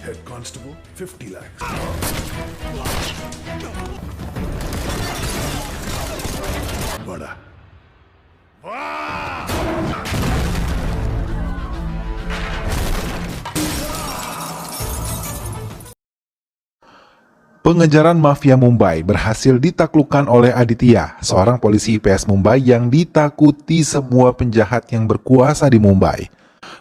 Head constable, 50 lakhs. Bada. Pengejaran mafia Mumbai berhasil ditaklukkan oleh Aditya, seorang polisi IPS Mumbai yang ditakuti semua penjahat yang berkuasa di Mumbai.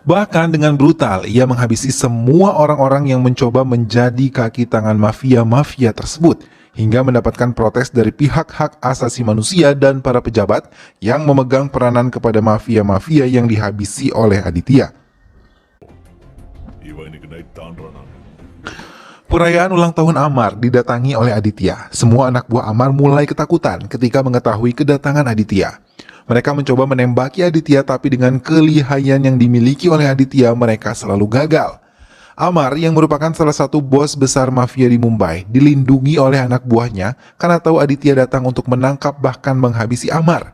Bahkan dengan brutal, ia menghabisi semua orang-orang yang mencoba menjadi kaki tangan mafia-mafia tersebut, hingga mendapatkan protes dari pihak hak asasi manusia dan para pejabat yang memegang peranan kepada mafia-mafia yang dihabisi oleh Aditya. Perayaan ulang tahun Amar didatangi oleh Aditya. Semua anak buah Amar mulai ketakutan ketika mengetahui kedatangan Aditya. Mereka mencoba menembaki Aditya, tapi dengan kelihayan yang dimiliki oleh Aditya, mereka selalu gagal. Amar, yang merupakan salah satu bos besar mafia di Mumbai, dilindungi oleh anak buahnya karena tahu Aditya datang untuk menangkap bahkan menghabisi Amar.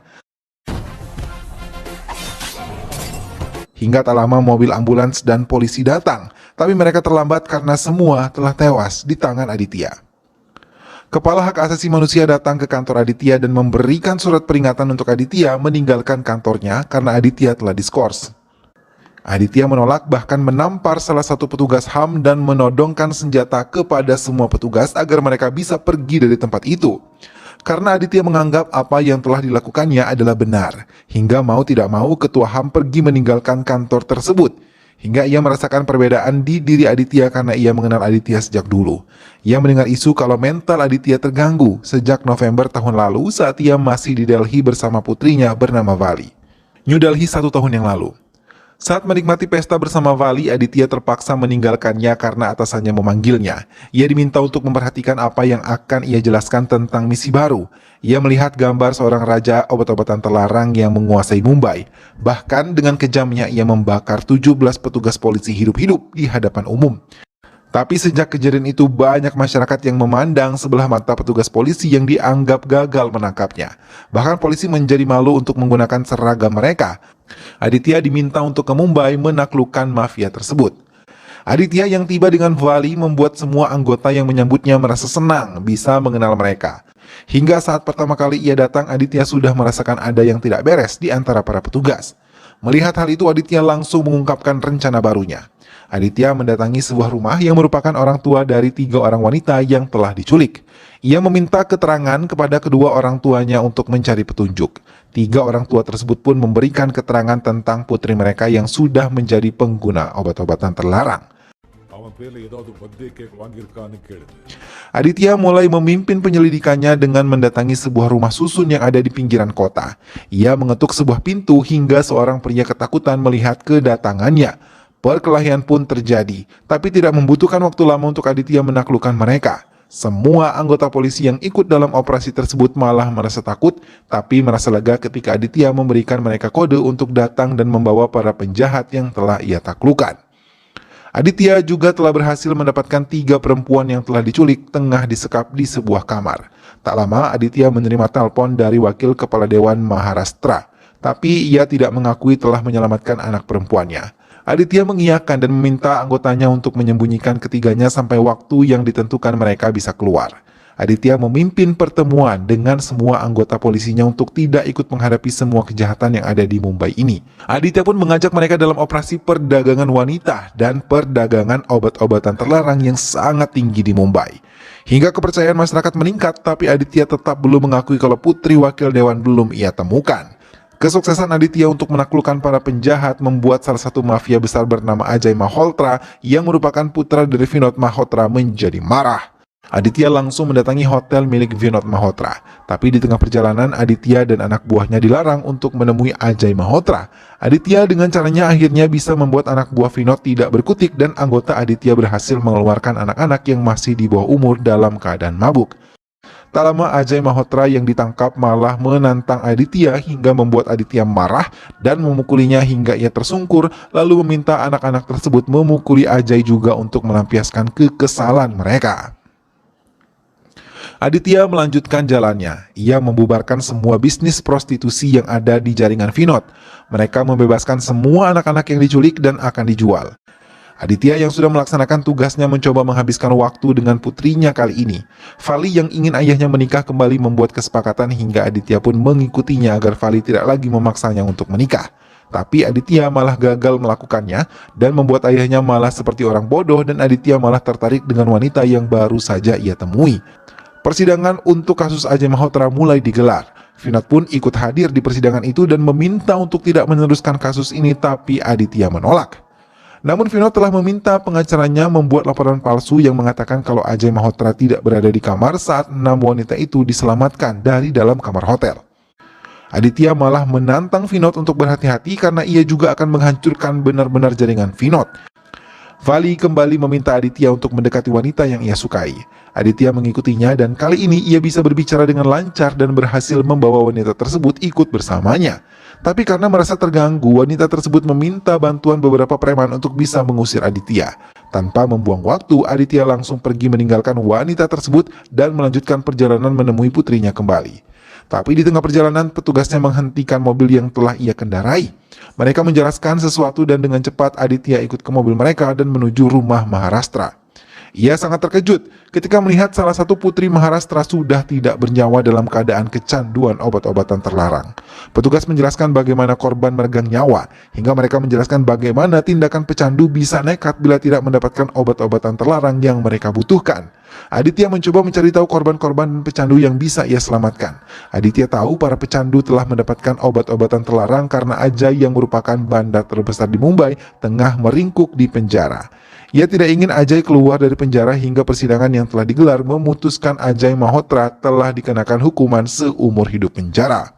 Hingga tak lama mobil ambulans dan polisi datang, tapi mereka terlambat karena semua telah tewas di tangan Aditya. Kepala hak asasi manusia datang ke kantor Aditya dan memberikan surat peringatan untuk Aditya meninggalkan kantornya karena Aditya telah diskors. Aditya menolak, bahkan menampar salah satu petugas HAM dan menodongkan senjata kepada semua petugas agar mereka bisa pergi dari tempat itu. Karena Aditya menganggap apa yang telah dilakukannya adalah benar, hingga mau tidak mau ketua HAM pergi meninggalkan kantor tersebut. Hingga ia merasakan perbedaan di diri Aditya karena ia mengenal Aditya sejak dulu. Ia mendengar isu kalau mental Aditya terganggu sejak November tahun lalu saat ia masih di Delhi bersama putrinya bernama Vali. New Delhi 1 tahun yang lalu. Saat menikmati pesta bersama Vali, Aditya terpaksa meninggalkannya karena atasannya memanggilnya. Ia diminta untuk memperhatikan apa yang akan ia jelaskan tentang misi baru. Ia melihat gambar seorang raja obat-obatan terlarang yang menguasai Mumbai. Bahkan dengan kejamnya ia membakar 17 petugas polisi hidup-hidup di hadapan umum. Tapi sejak kejadian itu banyak masyarakat yang memandang sebelah mata petugas polisi yang dianggap gagal menangkapnya. Bahkan polisi menjadi malu untuk menggunakan seragam mereka. Aditya diminta untuk ke Mumbai menaklukkan mafia tersebut. Aditya yang tiba dengan Vali membuat semua anggota yang menyambutnya merasa senang bisa mengenal mereka. Hingga saat pertama kali ia datang, Aditya sudah merasakan ada yang tidak beres di antara para petugas. Melihat hal itu, Aditya langsung mengungkapkan rencana barunya. Aditya mendatangi sebuah rumah yang merupakan orang tua dari 3 orang wanita yang telah diculik. Ia meminta keterangan kepada kedua orang tuanya untuk mencari petunjuk. 3 orang tua tersebut pun memberikan keterangan tentang putri mereka yang sudah menjadi pengguna obat-obatan terlarang. Aditya mulai memimpin penyelidikannya dengan mendatangi sebuah rumah susun yang ada di pinggiran kota. Ia mengetuk sebuah pintu hingga seorang pria ketakutan melihat kedatangannya. Perkelahian pun terjadi, tapi tidak membutuhkan waktu lama untuk Aditya menaklukkan mereka. Semua anggota polisi yang ikut dalam operasi tersebut malah merasa takut, tapi merasa lega ketika Aditya memberikan mereka kode untuk datang dan membawa para penjahat yang telah ia taklukkan. Aditya juga telah berhasil mendapatkan 3 perempuan yang telah diculik tengah disekap di sebuah kamar. Tak lama Aditya menerima telepon dari wakil kepala Dewan Maharashtra, tapi ia tidak mengakui telah menyelamatkan anak perempuannya. Aditya mengiyakan dan meminta anggotanya untuk menyembunyikan ketiganya sampai waktu yang ditentukan mereka bisa keluar. Aditya memimpin pertemuan dengan semua anggota polisinya untuk tidak ikut menghadapi semua kejahatan yang ada di Mumbai ini. Aditya pun mengajak mereka dalam operasi perdagangan wanita dan perdagangan obat-obatan terlarang yang sangat tinggi di Mumbai. Hingga kepercayaan masyarakat meningkat, tapi Aditya tetap belum mengakui kalau putri wakil dewan belum ia temukan. Kesuksesan Aditya untuk menaklukkan para penjahat membuat salah satu mafia besar bernama Ajay Malhotra yang merupakan putra dari Vinod Malhotra menjadi marah. Aditya langsung mendatangi hotel milik Vinod Malhotra. Tapi di tengah perjalanan, Aditya dan anak buahnya dilarang untuk menemui Ajay Malhotra. Aditya dengan caranya akhirnya bisa membuat anak buah Vinod tidak berkutik dan anggota Aditya berhasil mengeluarkan anak-anak yang masih di bawah umur dalam keadaan mabuk. Tak lama Ajay Malhotra yang ditangkap malah menantang Aditya hingga membuat Aditya marah dan memukulinya hingga ia tersungkur, lalu meminta anak-anak tersebut memukuli Ajay juga untuk melampiaskan kekesalan mereka. Aditya melanjutkan jalannya. Ia membubarkan semua bisnis prostitusi yang ada di jaringan Vinod. Mereka membebaskan semua anak-anak yang diculik dan akan dijual. Aditya yang sudah melaksanakan tugasnya mencoba menghabiskan waktu dengan putrinya kali ini. Vali yang ingin ayahnya menikah kembali membuat kesepakatan hingga Aditya pun mengikutinya agar Vali tidak lagi memaksanya untuk menikah. Tapi Aditya malah gagal melakukannya dan membuat ayahnya malah seperti orang bodoh dan Aditya malah tertarik dengan wanita yang baru saja ia temui. Persidangan untuk kasus Ajay Malhotra mulai digelar. Vinod pun ikut hadir di persidangan itu dan meminta untuk tidak meneruskan kasus ini, tapi Aditya menolak. Namun Vinod telah meminta pengacaranya membuat laporan palsu yang mengatakan kalau Ajay Malhotra tidak berada di kamar saat 6 wanita itu diselamatkan dari dalam kamar hotel. Aditya malah menantang Vinod untuk berhati-hati karena ia juga akan menghancurkan benar-benar jaringan Vinod. Vali kembali meminta Aditya untuk mendekati wanita yang ia sukai. Aditya mengikutinya dan kali ini ia bisa berbicara dengan lancar dan berhasil membawa wanita tersebut ikut bersamanya. Tapi karena merasa terganggu, wanita tersebut meminta bantuan beberapa preman untuk bisa mengusir Aditya. Tanpa membuang waktu, Aditya langsung pergi meninggalkan wanita tersebut dan melanjutkan perjalanan menemui putrinya kembali. Tapi di tengah perjalanan, petugasnya menghentikan mobil yang telah ia kendarai. Mereka menjelaskan sesuatu dan dengan cepat Aditya ikut ke mobil mereka dan menuju rumah Maharashtra. Ia sangat terkejut ketika melihat salah satu putri Maharashtra sudah tidak bernyawa dalam keadaan kecanduan obat-obatan terlarang. Petugas menjelaskan bagaimana korban meregang nyawa, hingga mereka menjelaskan bagaimana tindakan pecandu bisa nekat bila tidak mendapatkan obat-obatan terlarang yang mereka butuhkan. Aditya mencoba mencari tahu korban-korban pecandu yang bisa ia selamatkan. Aditya tahu para pecandu telah mendapatkan obat-obatan terlarang karena Ajay yang merupakan bandar terbesar di Mumbai tengah meringkuk di penjara. Ia tidak ingin Ajay keluar dari penjara hingga persidangan yang telah digelar memutuskan Ajay Malhotra telah dikenakan hukuman seumur hidup penjara.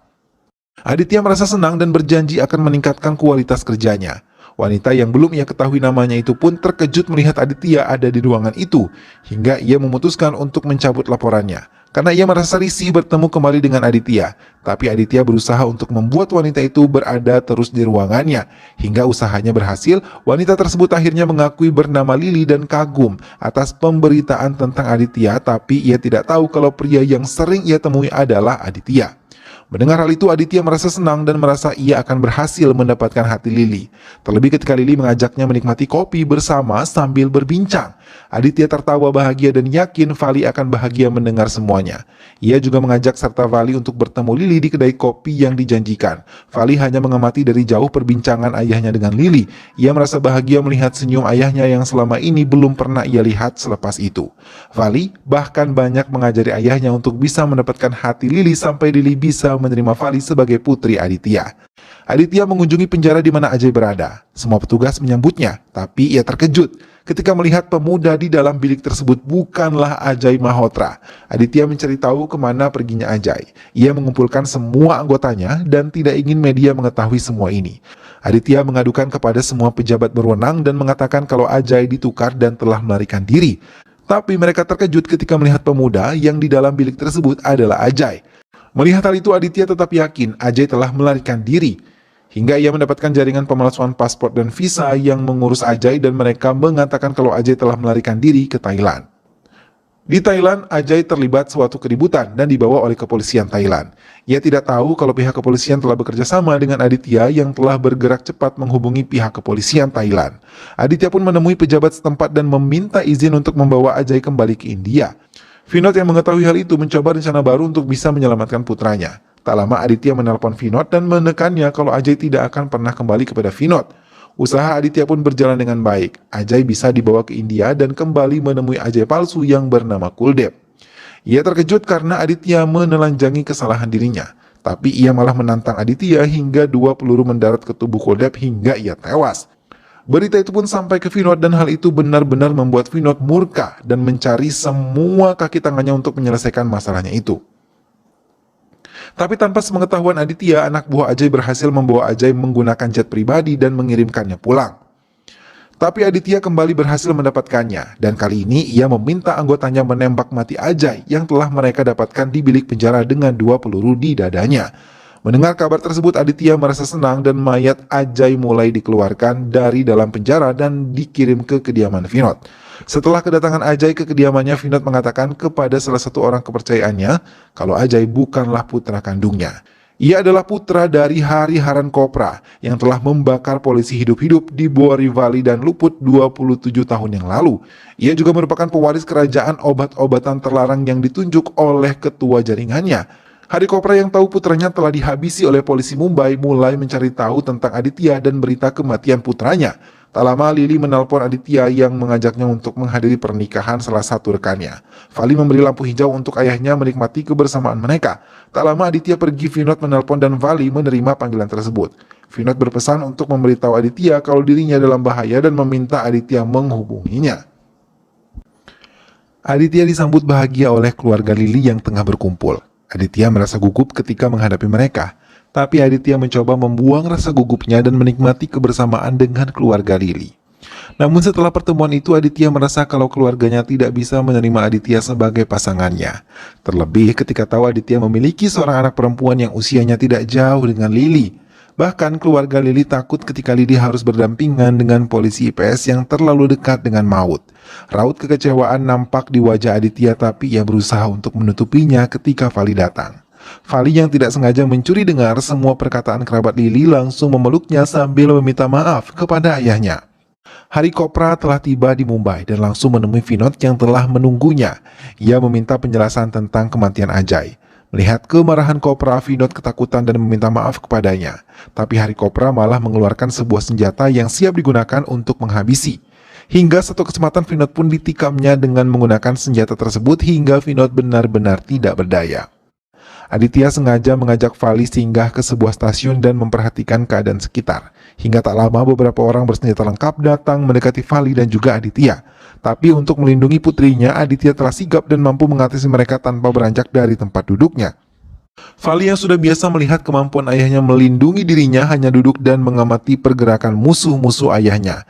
Aditya merasa senang dan berjanji akan meningkatkan kualitas kerjanya. Wanita yang belum ia ketahui namanya itu pun terkejut melihat Aditya ada di ruangan itu, hingga ia memutuskan untuk mencabut laporannya. Karena ia merasa risih bertemu kembali dengan Aditya, tapi Aditya berusaha untuk membuat wanita itu berada terus di ruangannya. Hingga usahanya berhasil, wanita tersebut akhirnya mengakui bernama Lily dan kagum atas pemberitaan tentang Aditya, tapi ia tidak tahu kalau pria yang sering ia temui adalah Aditya. Mendengar hal itu, Aditya merasa senang dan merasa ia akan berhasil mendapatkan hati Lily. Terlebih ketika Lily mengajaknya menikmati kopi bersama sambil berbincang. Aditya tertawa bahagia dan yakin Vali akan bahagia mendengar semuanya. Ia juga mengajak serta Vali untuk bertemu Lily di kedai kopi yang dijanjikan. Vali hanya mengamati dari jauh perbincangan ayahnya dengan Lily. Ia merasa bahagia melihat senyum ayahnya yang selama ini belum pernah ia lihat selepas itu. Vali bahkan banyak mengajari ayahnya untuk bisa mendapatkan hati Lily sampai Lily bisa menerima Vali sebagai putri Aditya. Aditya mengunjungi penjara di mana Ajay berada. Semua petugas menyambutnya, tapi ia terkejut ketika melihat pemuda di dalam bilik tersebut bukanlah Ajay Malhotra. Aditya mencari tahu kemana perginya Ajay. Ia mengumpulkan semua anggotanya dan tidak ingin media mengetahui semua ini. Aditya mengadukan kepada semua pejabat berwenang dan mengatakan kalau Ajay ditukar dan telah melarikan diri. Tapi mereka terkejut ketika melihat pemuda yang di dalam bilik tersebut adalah Ajay. Melihat hal itu, Aditya tetap yakin Ajay telah melarikan diri. Hingga ia mendapatkan jaringan pemalsuan paspor dan visa yang mengurus Ajay dan mereka mengatakan kalau Ajay telah melarikan diri ke Thailand. Di Thailand, Ajay terlibat suatu keributan dan dibawa oleh kepolisian Thailand. Ia tidak tahu kalau pihak kepolisian telah bekerja sama dengan Aditya yang telah bergerak cepat menghubungi pihak kepolisian Thailand. Aditya pun menemui pejabat setempat dan meminta izin untuk membawa Ajay kembali ke India. Vinod yang mengetahui hal itu mencoba rencana baru untuk bisa menyelamatkan putranya. Tak lama Aditya menelpon Vinod dan menekannya kalau Ajay tidak akan pernah kembali kepada Vinod. Usaha Aditya pun berjalan dengan baik. Ajay bisa dibawa ke India dan kembali menemui Ajay palsu yang bernama Kuldeep. Ia terkejut karena Aditya menelanjangi kesalahan dirinya. Tapi ia malah menantang Aditya hingga 2 peluru mendarat ke tubuh Kuldeep hingga ia tewas. Berita itu pun sampai ke Vinod dan hal itu benar-benar membuat Vinod murka dan mencari semua kaki tangannya untuk menyelesaikan masalahnya itu. Tapi tanpa sepengetahuan Aditya, anak buah Ajay berhasil membawa Ajay menggunakan jet pribadi dan mengirimkannya pulang. Tapi Aditya kembali berhasil mendapatkannya, dan kali ini ia meminta anggotanya menembak mati Ajay yang telah mereka dapatkan di bilik penjara dengan 2 peluru di dadanya. Mendengar kabar tersebut, Aditya merasa senang dan mayat Ajay mulai dikeluarkan dari dalam penjara dan dikirim ke kediaman Vinod. Setelah kedatangan Ajay ke kediamannya, Vinod mengatakan kepada salah satu orang kepercayaannya kalau Ajay bukanlah putra kandungnya. Ia adalah putra dari Hari Haran Kopra yang telah membakar polisi hidup-hidup di Boari Valley dan luput 27 tahun yang lalu. Ia juga merupakan pewaris kerajaan obat-obatan terlarang yang ditunjuk oleh ketua jaringannya. Hari Kopra yang tahu putranya telah dihabisi oleh polisi Mumbai mulai mencari tahu tentang Aditya dan berita kematian putranya. Tak lama Lily menelpon Aditya yang mengajaknya untuk menghadiri pernikahan salah satu rekannya. Vali memberi lampu hijau untuk ayahnya menikmati kebersamaan mereka. Tak lama Aditya pergi, Vinod menelpon dan Vali menerima panggilan tersebut. Vinod berpesan untuk memberitahu Aditya kalau dirinya dalam bahaya dan meminta Aditya menghubunginya. Aditya disambut bahagia oleh keluarga Lily yang tengah berkumpul. Aditya merasa gugup ketika menghadapi mereka. Tapi Aditya mencoba membuang rasa gugupnya dan menikmati kebersamaan dengan keluarga Lily. Namun setelah pertemuan itu Aditya merasa kalau keluarganya tidak bisa menerima Aditya sebagai pasangannya. Terlebih ketika tahu Aditya memiliki seorang anak perempuan yang usianya tidak jauh dengan Lily. Bahkan keluarga Lily takut ketika Lily harus berdampingan dengan polisi IPS yang terlalu dekat dengan maut. Raut kekecewaan nampak di wajah Aditya, tapi ia berusaha untuk menutupinya ketika Vali datang. Vali yang tidak sengaja mencuri dengar semua perkataan kerabat Lily langsung memeluknya sambil meminta maaf kepada ayahnya. Hari Kopra telah tiba di Mumbai dan langsung menemui Vinod yang telah menunggunya. Ia meminta penjelasan tentang kematian Ajay. Melihat kemarahan Kopra, Vinod ketakutan dan meminta maaf kepadanya. Tapi Hari Kopra malah mengeluarkan sebuah senjata yang siap digunakan untuk menghabisi. Hingga satu kesempatan Vinod pun ditikamnya dengan menggunakan senjata tersebut hingga Vinod benar-benar tidak berdaya. Aditya sengaja mengajak Vali singgah ke sebuah stasiun dan memperhatikan keadaan sekitar. Hingga tak lama beberapa orang bersenjata lengkap datang mendekati Vali dan juga Aditya. Tapi untuk melindungi putrinya, Aditya telah sigap dan mampu mengatasi mereka tanpa beranjak dari tempat duduknya. Vali yang sudah biasa melihat kemampuan ayahnya melindungi dirinya hanya duduk dan mengamati pergerakan musuh-musuh ayahnya.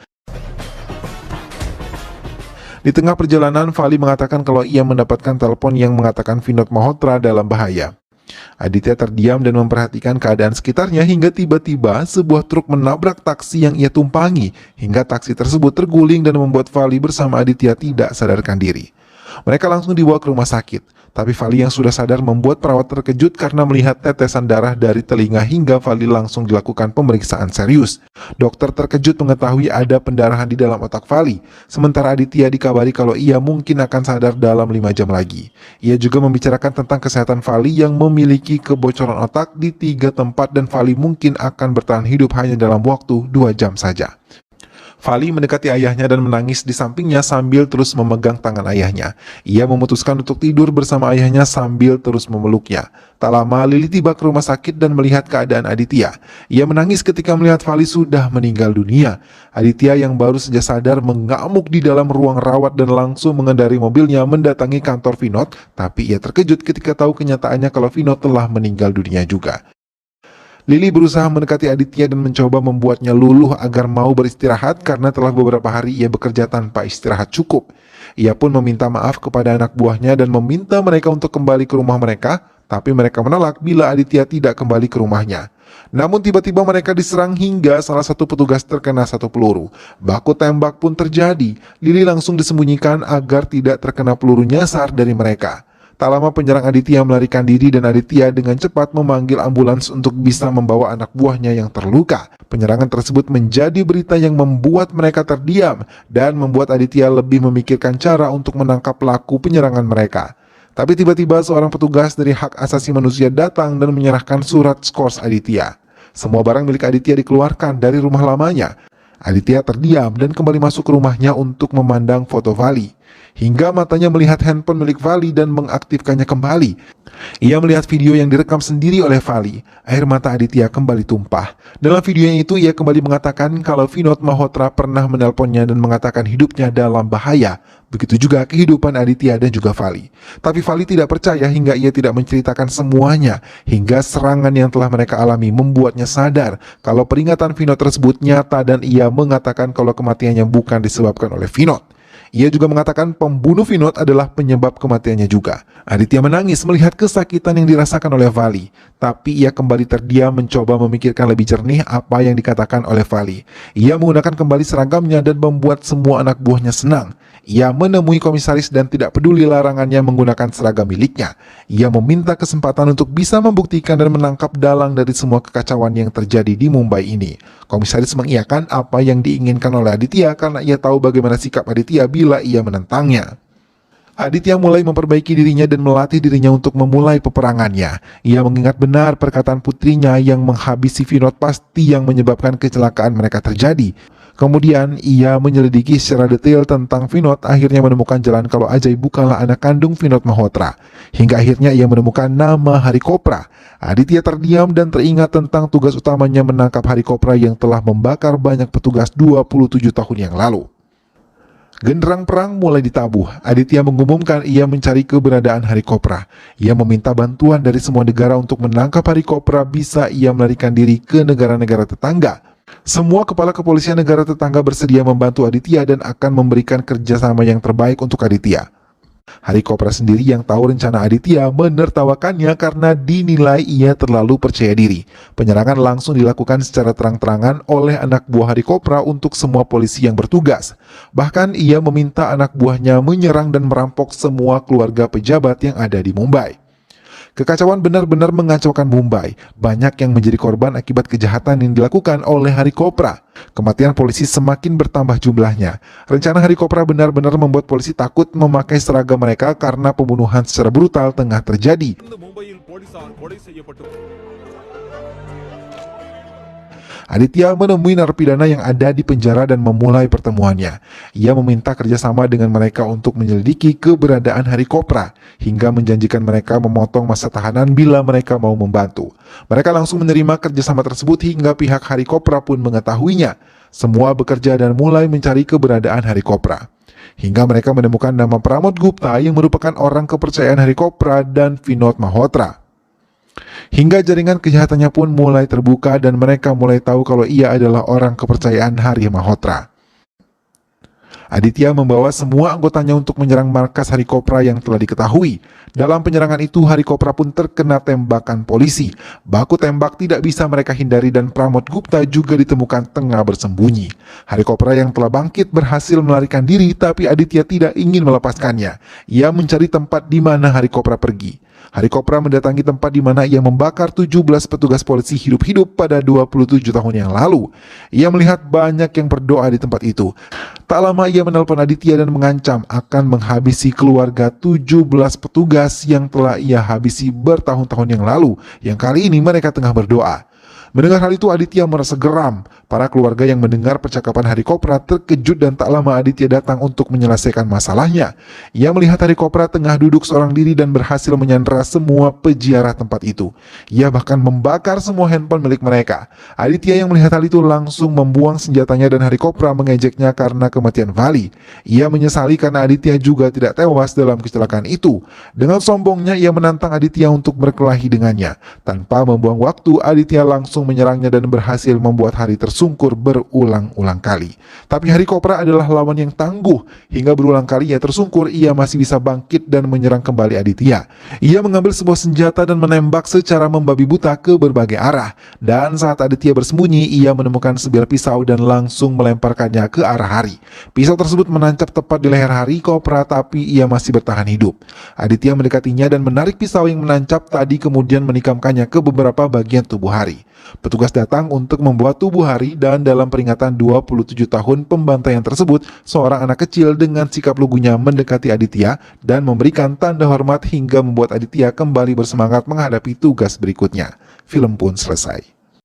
Di tengah perjalanan, Vali mengatakan kalau ia mendapatkan telepon yang mengatakan Vinod Malhotra dalam bahaya. Aditya terdiam dan memperhatikan keadaan sekitarnya hingga tiba-tiba sebuah truk menabrak taksi yang ia tumpangi hingga taksi tersebut terguling dan membuat Vali bersama Aditya tidak sadarkan diri. Mereka langsung dibawa ke rumah sakit. Tapi Vali yang sudah sadar membuat perawat terkejut karena melihat tetesan darah dari telinga hingga Vali langsung dilakukan pemeriksaan serius. Dokter terkejut mengetahui ada pendarahan di dalam otak Vali. Sementara Aditya dikabari kalau ia mungkin akan sadar dalam 5 jam lagi. Ia juga membicarakan tentang kesehatan Vali yang memiliki kebocoran otak di 3 tempat dan Vali mungkin akan bertahan hidup hanya dalam waktu 2 jam saja. Vali mendekati ayahnya dan menangis di sampingnya sambil terus memegang tangan ayahnya. Ia memutuskan untuk tidur bersama ayahnya sambil terus memeluknya. Tak lama Lily tiba ke rumah sakit dan melihat keadaan Aditya. Ia menangis ketika melihat Vali sudah meninggal dunia. Aditya yang baru saja sadar mengamuk di dalam ruang rawat dan langsung mengendari mobilnya mendatangi kantor Vinod. Tapi ia terkejut ketika tahu kenyataannya kalau Vinod telah meninggal dunia juga. Lily berusaha mendekati Aditya dan mencoba membuatnya luluh agar mau beristirahat karena telah beberapa hari ia bekerja tanpa istirahat cukup. Ia pun meminta maaf kepada anak buahnya dan meminta mereka untuk kembali ke rumah mereka, tapi mereka menolak bila Aditya tidak kembali ke rumahnya. Namun tiba-tiba mereka diserang hingga salah satu petugas terkena 1 peluru. Baku tembak pun terjadi. Lily langsung disembunyikan agar tidak terkena peluru nyasar dari mereka. Tak lama penyerang Aditya melarikan diri dan Aditya dengan cepat memanggil ambulans untuk bisa membawa anak buahnya yang terluka. Penyerangan tersebut menjadi berita yang membuat mereka terdiam dan membuat Aditya lebih memikirkan cara untuk menangkap pelaku penyerangan mereka. Tapi tiba-tiba seorang petugas dari hak asasi manusia datang dan menyerahkan surat skors Aditya. Semua barang milik Aditya dikeluarkan dari rumah lamanya. Aditya terdiam dan kembali masuk ke rumahnya untuk memandang foto Vali. Hingga matanya melihat handphone milik Vali dan mengaktifkannya kembali. Ia melihat video yang direkam sendiri oleh Vali. Air mata Aditya kembali tumpah. Dalam videonya itu ia kembali mengatakan kalau Vinod Malhotra pernah menelponnya dan mengatakan hidupnya dalam bahaya. Begitu juga kehidupan Aditya dan juga Vali. Tapi Vali tidak percaya hingga ia tidak menceritakan semuanya. Hingga serangan yang telah mereka alami membuatnya sadar kalau peringatan Vinod tersebut nyata dan ia mengatakan kalau kematiannya bukan disebabkan oleh Vinod. Ia juga mengatakan pembunuh Vinod adalah penyebab kematiannya juga. Aditya menangis melihat kesakitan yang dirasakan oleh Vali. Tapi ia kembali terdiam mencoba memikirkan lebih jernih apa yang dikatakan oleh Vali. Ia menggunakan kembali seragamnya dan membuat semua anak buahnya senang. Ia menemui komisaris dan tidak peduli larangannya menggunakan seragam miliknya. Ia meminta kesempatan untuk bisa membuktikan dan menangkap dalang dari semua kekacauan yang terjadi di Mumbai ini. Komisaris mengiyakan apa yang diinginkan oleh Aditya karena ia tahu bagaimana sikap Aditya bila ia menentangnya. Aditya mulai memperbaiki dirinya dan melatih dirinya untuk memulai peperangannya. Ia mengingat benar perkataan putrinya yang menghabisi Vinod pasti yang menyebabkan kecelakaan mereka terjadi. Kemudian ia menyelidiki secara detail tentang Vinod, akhirnya menemukan jalan kalau Ajay bukanlah anak kandung Vinod Malhotra. Hingga akhirnya ia menemukan nama Hari Kopra. Aditya terdiam dan teringat tentang tugas utamanya menangkap Hari Kopra yang telah membakar banyak petugas 27 tahun yang lalu. Genderang perang mulai ditabuh. Aditya mengumumkan ia mencari keberadaan Hari Kopra. Ia meminta bantuan dari semua negara untuk menangkap Hari Kopra, bisa ia melarikan diri ke negara-negara tetangga. Semua kepala kepolisian negara tetangga bersedia membantu Aditya dan akan memberikan kerjasama yang terbaik untuk Aditya. Hari Kopra sendiri yang tahu rencana Aditya menertawakannya karena dinilai ia terlalu percaya diri. Penyerangan langsung dilakukan secara terang-terangan oleh anak buah Hari Kopra untuk semua polisi yang bertugas. Bahkan ia meminta anak buahnya menyerang dan merampok semua keluarga pejabat yang ada di Mumbai. Kekacauan benar-benar mengacaukan Mumbai. Banyak yang menjadi korban akibat kejahatan yang dilakukan oleh Hari Kopra. Kematian polisi semakin bertambah jumlahnya. Rencana Hari Kopra benar-benar membuat polisi takut memakai seragam mereka karena pembunuhan secara brutal tengah terjadi. Aditya menemui narapidana yang ada di penjara dan memulai pertemuannya. Ia meminta kerjasama dengan mereka untuk menyelidiki keberadaan Hari Kopra, hingga menjanjikan mereka memotong masa tahanan bila mereka mau membantu. Mereka langsung menerima kerjasama tersebut hingga pihak Hari Kopra pun mengetahuinya. Semua bekerja dan mulai mencari keberadaan Hari Kopra. Hingga mereka menemukan nama Pramod Gupta yang merupakan orang kepercayaan Hari Kopra dan Vinod Malhotra. Hingga jaringan kejahatannya pun mulai terbuka dan mereka mulai tahu kalau ia adalah orang kepercayaan Hari Malhotra. Aditya membawa semua anggotanya untuk menyerang markas Hari Kopra yang telah diketahui. Dalam penyerangan itu, Hari Kopra pun terkena tembakan polisi. Baku tembak tidak bisa mereka hindari dan Pramod Gupta juga ditemukan tengah bersembunyi. Hari Kopra yang telah bangkit berhasil melarikan diri, tapi Aditya tidak ingin melepaskannya. Ia mencari tempat di mana Hari Kopra pergi. Hari Kopra mendatangi tempat di mana ia membakar 17 petugas polisi hidup-hidup pada 27 tahun yang lalu. Ia melihat banyak yang berdoa di tempat itu. Tak lama ia menelpon Aditya dan mengancam akan menghabisi keluarga 17 petugas yang telah ia habisi bertahun-tahun yang lalu, yang kali ini mereka tengah berdoa. Mendengar hal itu, Aditya merasa geram. Para keluarga yang mendengar percakapan Hari Kopra terkejut dan tak lama Aditya datang untuk menyelesaikan masalahnya. Ia melihat Hari Kopra tengah duduk seorang diri dan berhasil menyandera semua peziarah tempat itu. Ia bahkan membakar semua handphone milik mereka. Aditya yang melihat hal itu langsung membuang senjatanya dan Hari Kopra mengejeknya karena kematian Vali. Ia menyesali karena Aditya juga tidak tewas dalam kecelakaan itu. Dengan sombongnya ia menantang Aditya untuk berkelahi dengannya. Tanpa membuang waktu, Aditya langsung menyerangnya dan berhasil membuat Hari tersungkur berulang-ulang kali. Tapi Hari Kopra adalah lawan yang tangguh. Hingga berulang kali ia tersungkur, ia masih bisa bangkit dan menyerang kembali Aditya. Ia mengambil sebuah senjata dan menembak secara membabi buta ke berbagai arah. Dan saat Aditya bersembunyi, ia menemukan sebilah pisau dan langsung melemparkannya ke arah Hari. Pisau tersebut menancap tepat di leher Hari Kopra, tapi ia masih bertahan hidup. Aditya mendekatinya dan menarik pisau yang menancap tadi, kemudian menikamkannya ke beberapa bagian tubuh Hari. Petugas datang untuk membawa tubuh Hari dan dalam peringatan 27 tahun pembantaian tersebut, seorang anak kecil dengan sikap lugunya mendekati Aditya dan memberikan tanda hormat hingga membuat Aditya kembali bersemangat menghadapi tugas berikutnya. Film pun selesai.